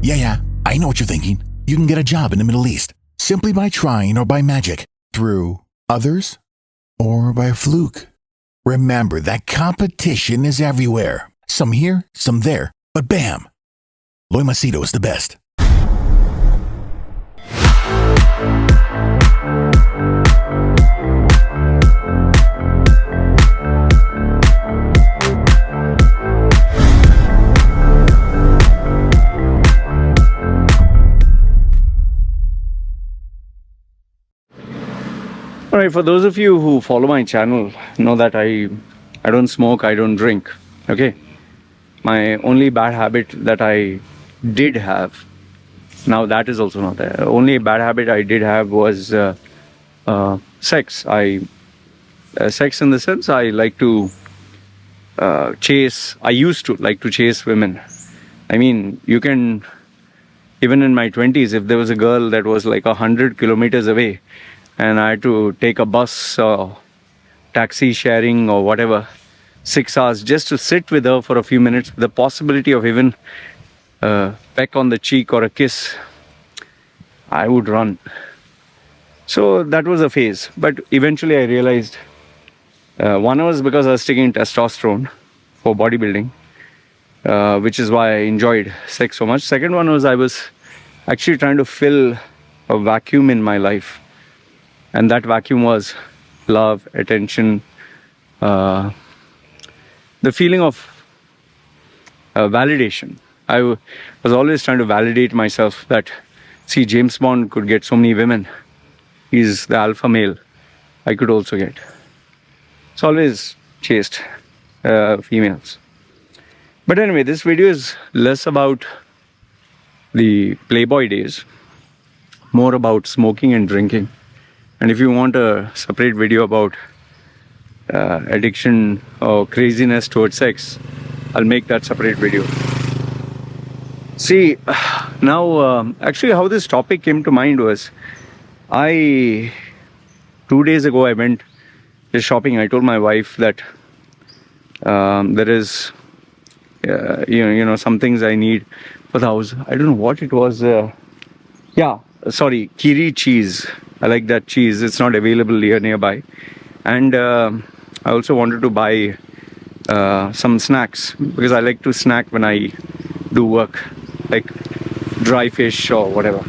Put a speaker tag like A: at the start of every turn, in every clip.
A: Yeah, I know what you're thinking. You can get a job in the Middle East simply by trying or by magic, through others or by fluke. Remember that competition is everywhere. Some here, some there, but bam! Machedo is the best.
B: Alright, for those of you who follow my channel, know that I don't smoke, I don't drink. Okay, my only bad habit that I did have, now that is also not there. Only bad habit I did have was sex. Sex in the sense I like to chase. I used to like to chase women. I mean, you can, even in my 20s, if there was a girl that was like 100 kilometers away, and I had to take a bus or taxi sharing or whatever, 6 hours just to sit with her for a few minutes, the possibility of even a peck on the cheek or a kiss, I would run. So that was a phase. But eventually I realized, one was because I was taking testosterone for bodybuilding, which is why I enjoyed sex so much. Second one was I was actually trying to fill a vacuum in my life. And that vacuum was love, attention, the feeling of validation. I was always trying to validate myself that, see, James Bond could get so many women. He's the alpha male. I could also get. So always chased females. But anyway, this video is less about the Playboy days, more about smoking and drinking. And if you want a separate video about addiction or craziness towards sex, I'll make that separate video. See, now actually how this topic came to mind was, 2 days ago I went just shopping. I told my wife that there is, some things I need for the house. I don't know what it was. Kiri cheese. I like that cheese. It's not available here nearby. And I also wanted to buy some snacks, because I like to snack when I do work, like dry fish or whatever.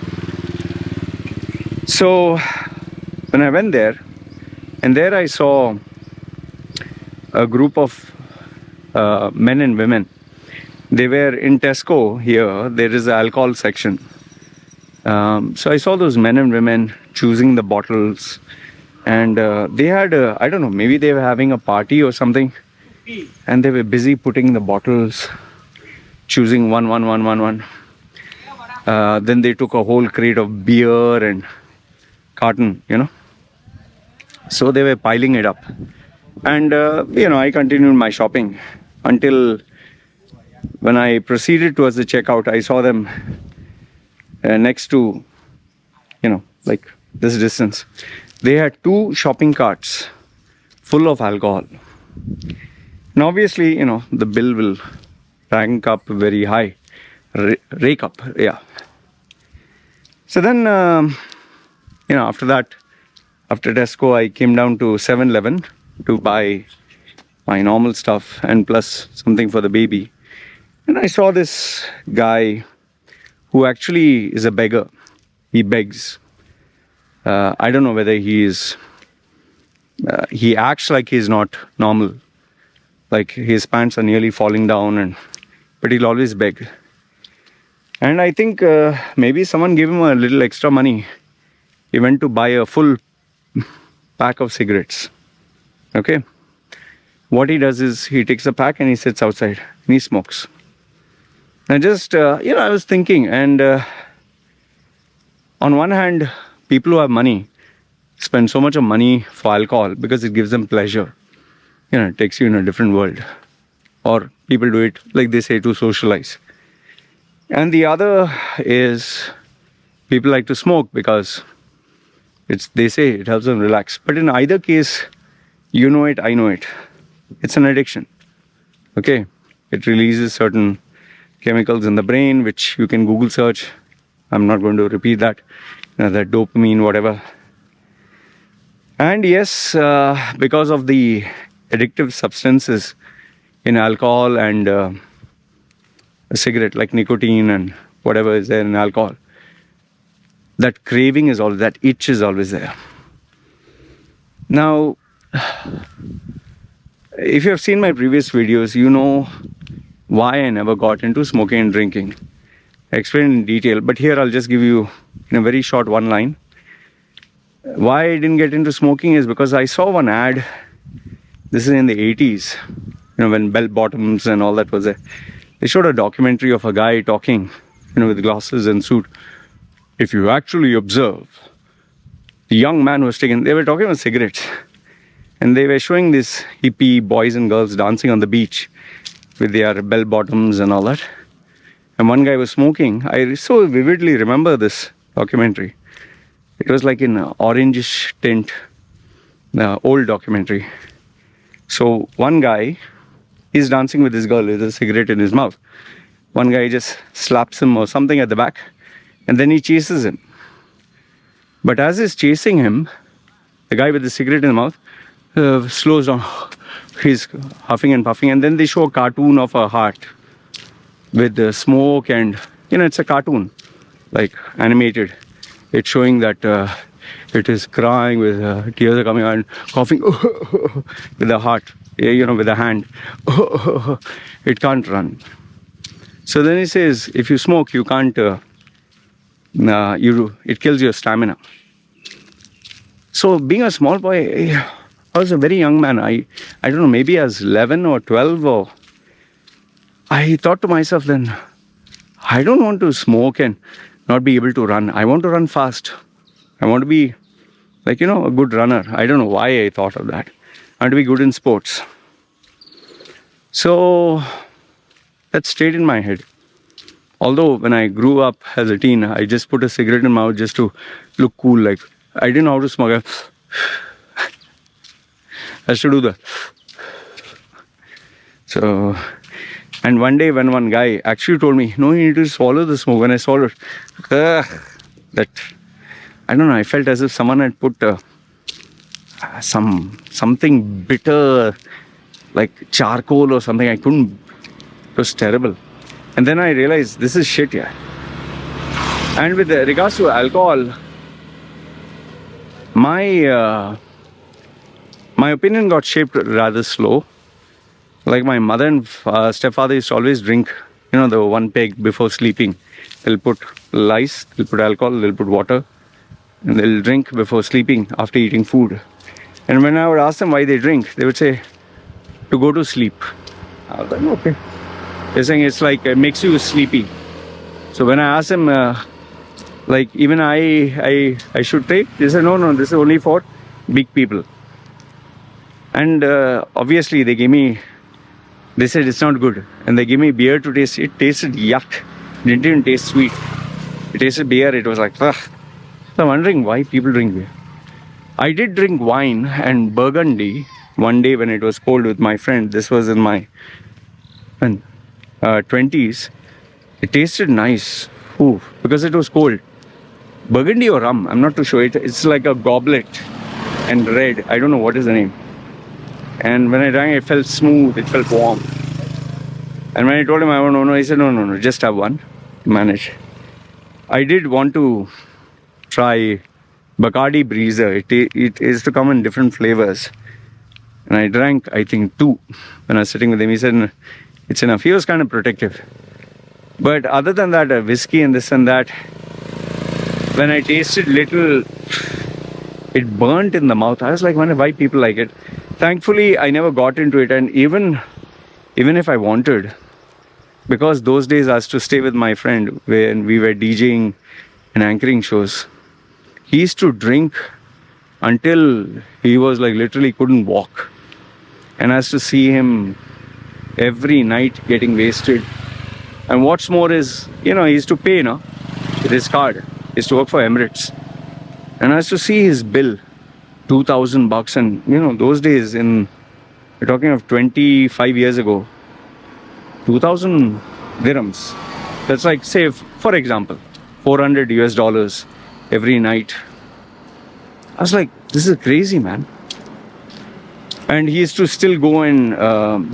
B: So when I went there, and there I saw a group of men and women. They were in Tesco here. There is an alcohol section. So I saw those men and women choosing the bottles, and they had I don't know, maybe they were having a party or something, and they were busy putting the bottles, choosing one. Then they took a whole crate of beer and carton, so they were piling it up. And I continued my shopping until when I proceeded towards the checkout, I saw them next to, like this distance. They had 2 shopping carts full of alcohol. And obviously, the bill will rank up very high, rake up, yeah. So then, after that, after Tesco, I came down to 7-Eleven to buy my normal stuff and plus something for the baby. And I saw this guy who actually is a beggar. He begs. I don't know whether he acts like he's not normal. Like his pants are nearly falling down, but he'll always beg. And I think maybe someone gave him a little extra money. He went to buy a full pack of cigarettes. Okay. What he does is he takes a pack and he sits outside and he smokes. And just, I was thinking, and on one hand, people who have money spend so much of money for alcohol because it gives them pleasure. It takes you in a different world. Or people do it, like they say, to socialize. And the other is people like to smoke because they say it helps them relax. But in either case, you know it, I know it. It's an addiction. Okay? It releases certain chemicals in the brain, which you can Google search. I'm not going to repeat that. That dopamine, whatever. And yes, because of the addictive substances in alcohol and a cigarette, like nicotine and whatever is there in alcohol, that craving is always, that itch is always there. Now, if you have seen my previous videos, you know why I never got into smoking and drinking. I explained in detail, but here I'll just give you in a very short one line. Why I didn't get into smoking is because I saw one ad. This is in the 80s, when bell bottoms and all that was there. They showed a documentary of a guy talking, with glasses and suit. If you actually observe, the young man was taking, they were talking about cigarettes. And they were showing this hippie boys and girls dancing on the beach with their bell bottoms and all that. And one guy was smoking. I so vividly remember this documentary. It was like in orangish tint, old documentary. So one guy is dancing with this girl with a cigarette in his mouth. One guy just slaps him or something at the back, and then he chases him. But as he's chasing him, the guy with the cigarette in the mouth slows down. He's huffing and puffing, and then they show a cartoon of a heart with the smoke, and it's a cartoon, like animated. It's showing that it is crying with tears are coming out and coughing with the heart, with the hand. It can't run. So then he says, if you smoke, you can't. It kills your stamina. So being a small boy, I was a very young man. I don't know, maybe I was 11 or 12, or I thought to myself then, I don't want to smoke and not be able to run. I want to run fast. I want to be a good runner. I don't know why I thought of that. I want to be good in sports. So that stayed in my head. Although when I grew up as a teen, I just put a cigarette in my mouth just to look cool. Like, I didn't know how to smoke. I used to do that. So, and one day when one guy actually told me, no, you need to swallow the smoke. When I swallowed, that, I don't know, I felt as if someone had put something bitter, like charcoal or something. I couldn't, it was terrible. And then I realized this is shit, yeah. And with regards to alcohol, my opinion got shaped rather slow. Like my mother and stepfather used to always drink, the one peg before sleeping. They'll put ice, they'll put alcohol, they'll put water, and they'll drink before sleeping after eating food. And when I would ask them why they drink, they would say, to go to sleep. I was like, okay. They're saying it's like, it makes you sleepy. So when I asked them, even I should take, they said, no, this is only for big people. And obviously they said it's not good. And they gave me beer to taste. It tasted yuck. It didn't even taste sweet. It tasted beer. It was like, ugh. So I'm wondering why people drink beer. I did drink wine and Burgundy one day when it was cold with my friend. This was in my 20s. It tasted nice. Ooh, because it was cold. Burgundy or rum, I'm not too sure. It's like a goblet and red. I don't know what is the name. And when I drank, it felt smooth, it felt warm. And when I told him I want no, he said, no, just have one. Manage. I did want to try Bacardi Breezer. It is to come in different flavors. And I drank, I think, 2. When I was sitting with him, he said, it's enough. He was kind of protective. But other than that, whiskey and this and that, when I tasted little, it burnt in the mouth. I was like, wondering why people like it. Thankfully, I never got into it. And even if I wanted, because those days I used to stay with my friend when we were DJing and anchoring shows, he used to drink until he was like literally couldn't walk. And I used to see him every night getting wasted. And what's more is, he used to pay, with his card. He used to work for Emirates. And I used to see his bill, $2,000. And, those days we're talking of 25 years ago, 2,000 dirhams. That's like, say, for example, $400 every night. I was like, this is crazy, man. And he used to still go and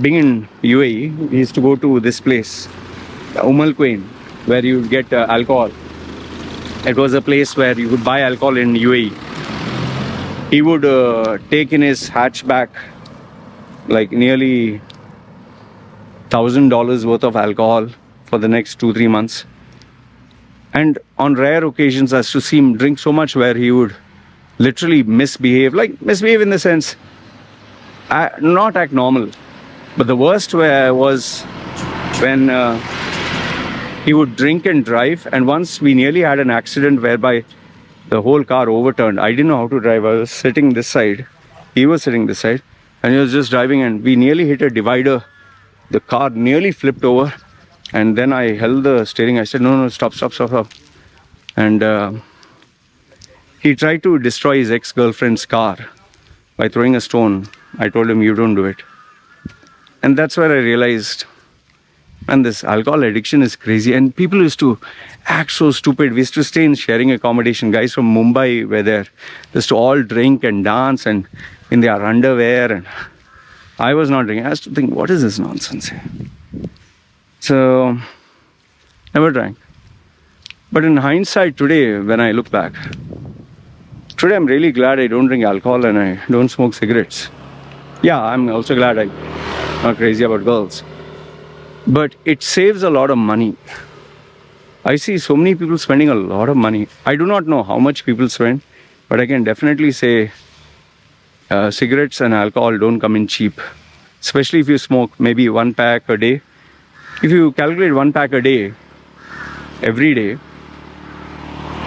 B: being in UAE, he used to go to this place, Al Quain, where you would get alcohol. It was a place where you could buy alcohol in UAE. He would take in his hatchback like nearly $1,000 worth of alcohol for the next 2-3 months. And on rare occasions, I used to see him drink so much where he would literally misbehave in the sense, not act normal. But the worst was when he would drink and drive. And once we nearly had an accident whereby the whole car overturned. I didn't know how to drive. I was sitting this side. He was sitting this side. And he was just driving, and we nearly hit a divider. The car nearly flipped over. And then I held the steering. I said, no, stop. And he tried to destroy his ex-girlfriend's car by throwing a stone. I told him, you don't do it. And that's where I realized, and this alcohol addiction is crazy. And people used to act so stupid. We used to stay in sharing accommodation. Guys from Mumbai were there. They used to all drink and dance and in their underwear. And I was not drinking. I used to think, what is this nonsense? So, never drank. But in hindsight today, when I look back, today I'm really glad I don't drink alcohol and I don't smoke cigarettes. Yeah, I'm also glad I'm not crazy about girls. But it saves a lot of money. I see so many people spending a lot of money. I do not know how much people spend, but I can definitely say cigarettes and alcohol don't come in cheap. Especially if you smoke maybe 1 pack a day. If you calculate 1 pack a day, every day,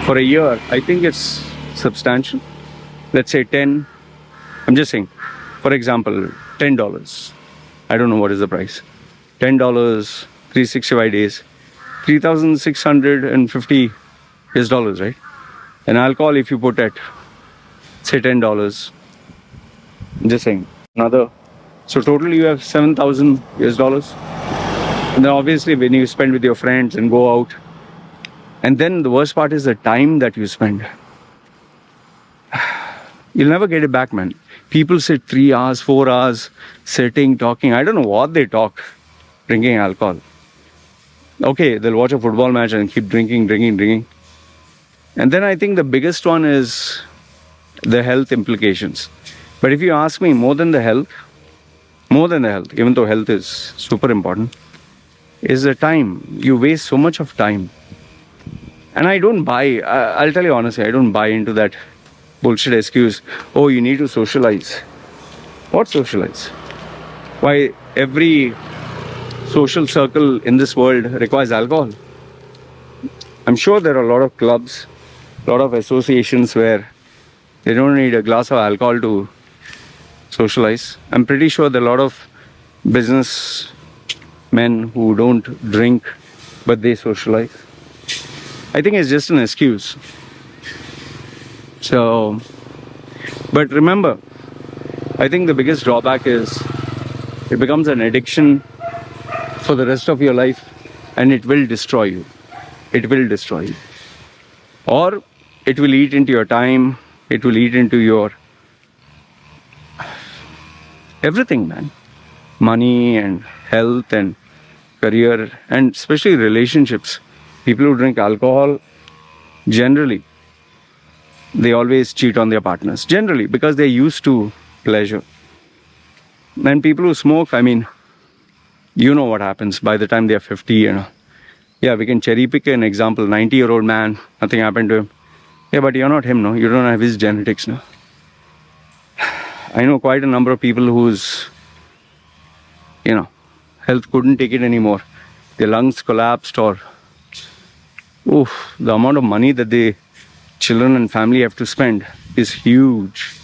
B: for a year, I think it's substantial. Let's say 10, I'm just saying, for example, $10. I don't know what is the price. $10, 365 days, 3,650 US dollars, right? And alcohol, if you put at, say, $10, I'm just saying, another. So totally you have 7,000 US dollars. And then obviously when you spend with your friends and go out, and then the worst part is the time that you spend. You'll never get it back, man. People sit 3 hours, 4 hours, sitting, talking. I don't know what they talk, drinking alcohol. Okay, they'll watch a football match and keep drinking. And then I think the biggest one is the health implications. But if you ask me, more than the health, even though health is super important, is the time. You waste so much of time. And I don't buy, I'll tell you honestly, I don't buy into that bullshit excuse, oh, you need to socialize. What socialize? Why every social circle in this world requires alcohol? I'm sure there are a lot of clubs, a lot of associations where they don't need a glass of alcohol to socialize. I'm pretty sure there are a lot of business men who don't drink but they socialize. I think it's just an excuse. So, but remember, I think the biggest drawback is it becomes an addiction for the rest of your life and it will destroy you. It will destroy you. Or it will eat into your time, it will eat into your everything, man. Money and health and career and especially relationships. People who drink alcohol, generally, they always cheat on their partners. Generally, because they're used to pleasure. And people who smoke, I mean, you know what happens by the time they're 50, you know. Yeah, we can cherry pick an example. 90-year-old man, nothing happened to him. Yeah, but you're not him, no? You don't have his genetics, no? I know quite a number of people whose, you know, health couldn't take it anymore. Their lungs collapsed or, the amount of money that the children and family have to spend is huge.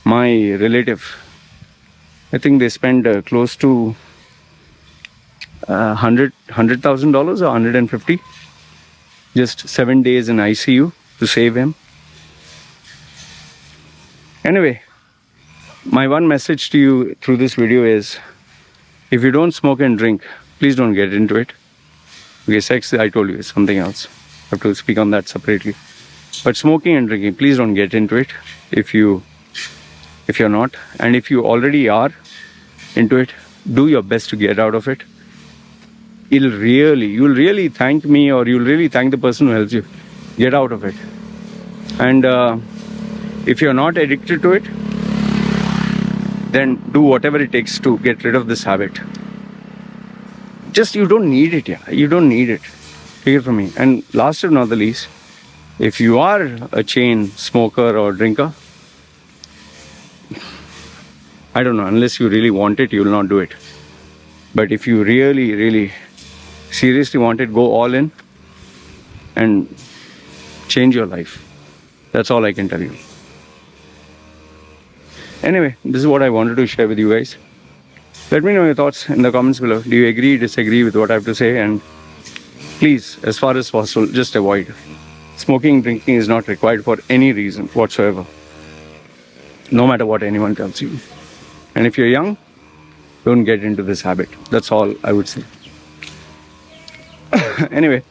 B: My relative, I think they spend close to $100,000 or 150, just 7 days in ICU to save him. Anyway, my one message to you through this video is, if you don't smoke and drink, please don't get into it. Okay, sex, I told you, is something else. I have to speak on that separately. But smoking and drinking, please don't get into it if you're not. And if you already are into it, do your best to get out of it. You'll really thank me, or you'll really thank the person who helps you get out of it. And if you're not addicted to it, then do whatever it takes to get rid of this habit. Just, you don't need it, yeah. You don't need it. Take it from me. And last but not the least, if you are a chain smoker or drinker, I don't know, unless you really want it, you will not do it. But if you really seriously want it, go all in and change your life. That's all I can tell you. Anyway, this is what I wanted to share with you guys. Let me know your thoughts in the comments below. Do you agree, disagree with what I have to say? And please, as far as possible, just avoid. Smoking, drinking is not required for any reason whatsoever. No matter what anyone tells you. And if you're young, don't get into this habit. That's all I would say. Anyway,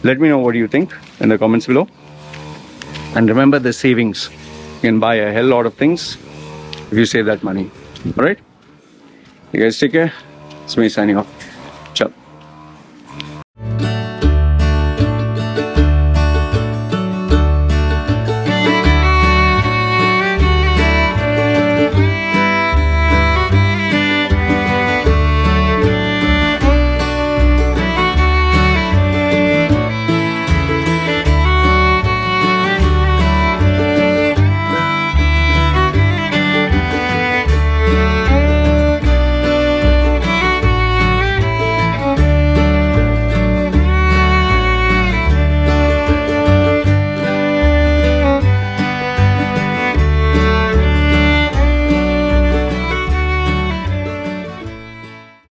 B: let me know what you think in the comments below. And remember the savings. You can buy a hell lot of things if you save that money. Alright? You guys take care. It's me signing off.